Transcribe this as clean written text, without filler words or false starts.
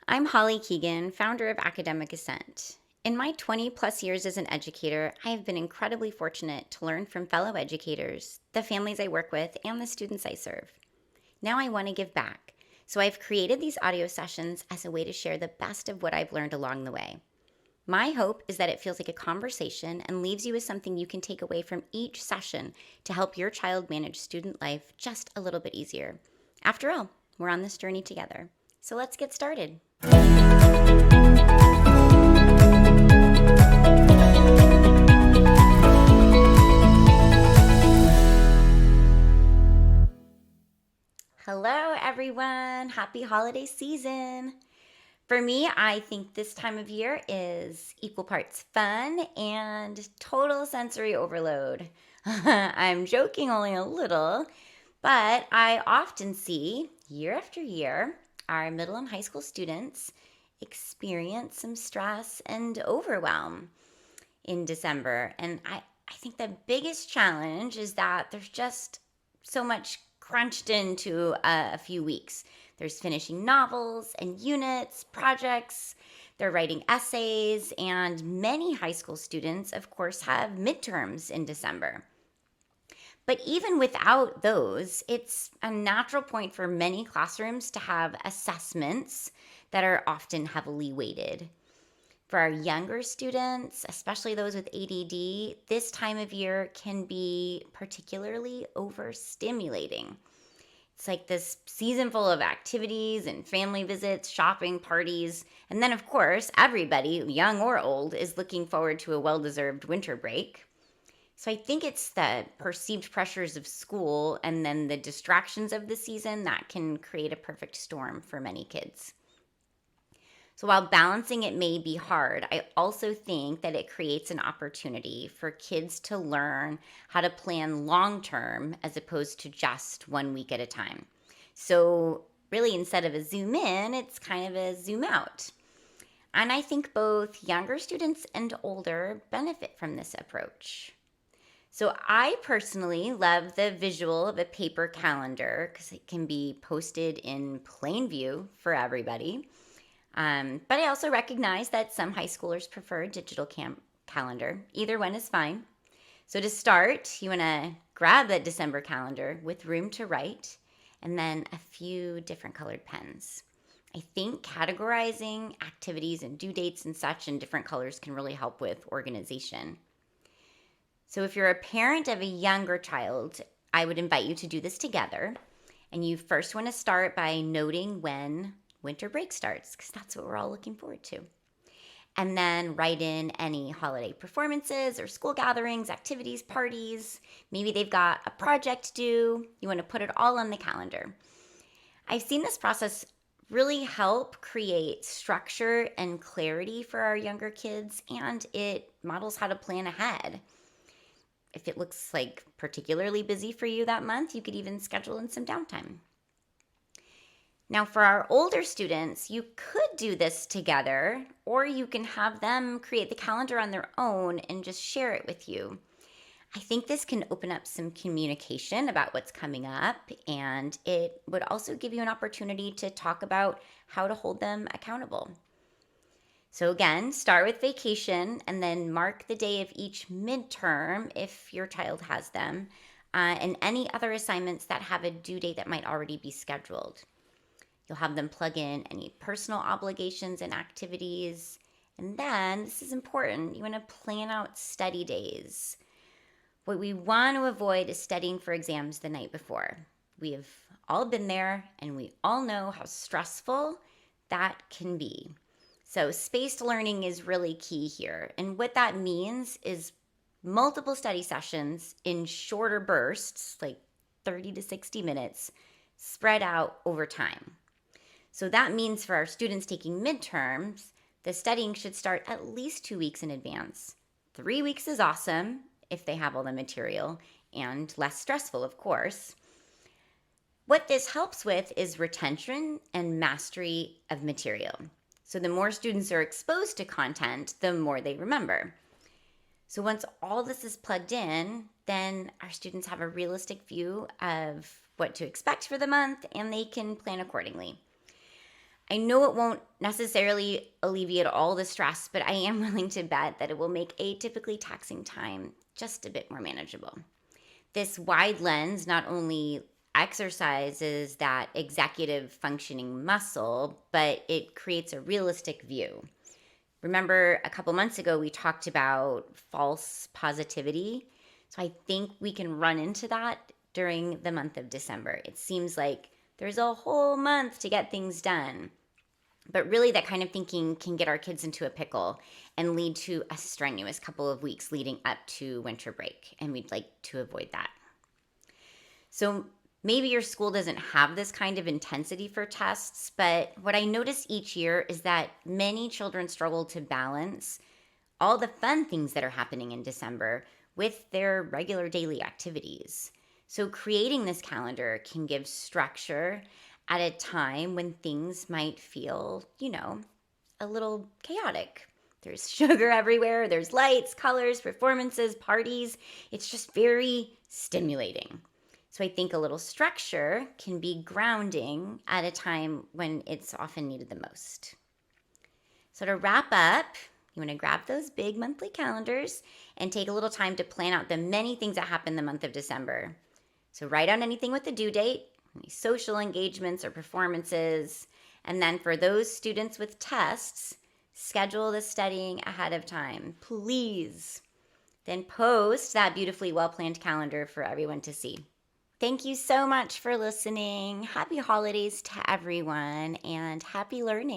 I'm Holly Keegan, founder of Academic Ascent. In my 20 plus years as an educator, I have been incredibly fortunate to learn from fellow educators, the families I work with, and the students I serve. Now I want to give back, so I've created these audio sessions as a way to share the best of what I've learned along the way. My hope is that it feels like a conversation and leaves you with something you can take away from each session to help your child manage student life just a little bit easier. After all, we're on this journey together. So let's get started. Hello, everyone. Happy holiday season. For me, I think this time of year is equal parts fun and total sensory overload. I'm joking only a little, but I often see year after year our middle and high school students experience some stress and overwhelm in December. And I think the biggest challenge is that there's just so much crunched into a few weeks. There's finishing novels and units, projects, they're writing essays, and many high school students, of course, have midterms in December. But even without those, it's a natural point for many classrooms to have assessments that are often heavily weighted. For our younger students, especially those with ADD, this time of year can be particularly overstimulating. It's like this season full of activities and family visits, shopping, parties, and then, of course, everybody, young or old, is looking forward to a well-deserved winter break. So I think it's the perceived pressures of school and then the distractions of the season that can create a perfect storm for many kids. So while balancing it may be hard, I also think that it creates an opportunity for kids to learn how to plan long term as opposed to just 1 week at a time. So really, instead of a zoom in, it's kind of a zoom out. And I think both younger students and older benefit from this approach. So I personally love the visual of a paper calendar because it can be posted in plain view for everybody. But I also recognize that some high schoolers prefer a digital calendar. Either one is fine. So to start, you want to grab that December calendar with room to write and then a few different colored pens. I think categorizing activities and due dates and such in different colors can really help with organization. So if you're a parent of a younger child, I would invite you to do this together. And you first want to start by noting when winter break starts, because that's what we're all looking forward to. And then write in any holiday performances or school gatherings, activities, parties. Maybe they've got a project due. You want to put it all on the calendar. I've seen this process really help create structure and clarity for our younger kids, and it models how to plan ahead. If it looks like particularly busy for you that month, you could even schedule in some downtime. Now, for our older students, you could do this together, or you can have them create the calendar on their own and just share it with you. I think this can open up some communication about what's coming up, and it would also give you an opportunity to talk about how to hold them accountable. So again, start with vacation and then mark the day of each midterm if your child has them, and any other assignments that have a due date that might already be scheduled. You'll have them plug in any personal obligations and activities. And then, this is important, you want to plan out study days. What we want to avoid is studying for exams the night before. We have all been there and we all know how stressful that can be. So spaced learning is really key here. And what that means is multiple study sessions in shorter bursts, like 30 to 60 minutes, spread out over time. So that means for our students taking midterms, the studying should start at least 2 weeks in advance. 3 weeks is awesome if they have all the material and less stressful, of course. What this helps with is retention and mastery of material. So the more students are exposed to content, the more they remember. So once all this is plugged in, then our students have a realistic view of what to expect for the month and they can plan accordingly. I know it won't necessarily alleviate all the stress, but I am willing to bet that it will make a typically taxing time just a bit more manageable. This wide lens not only exercises that executive functioning muscle, but it creates a realistic view. Remember, a couple months ago, we talked about false positivity. So I think we can run into that during the month of December. It seems like there's a whole month to get things done. But really, that kind of thinking can get our kids into a pickle and lead to a strenuous couple of weeks leading up to winter break. And we'd like to avoid that. So maybe your school doesn't have this kind of intensity for tests, but what I notice each year is that many children struggle to balance all the fun things that are happening in December with their regular daily activities. So creating this calendar can give structure at a time when things might feel, a little chaotic. There's sugar everywhere, there's lights, colors, performances, parties. It's just very stimulating. So I think a little structure can be grounding at a time when it's often needed the most. So to wrap up, you want to grab those big monthly calendars and take a little time to plan out the many things that happen the month of December. So write down anything with the due date, any social engagements or performances, and then for those students with tests, schedule the studying ahead of time, please. Then post that beautifully well-planned calendar for everyone to see. Thank you so much for listening. Happy holidays to everyone and happy learning.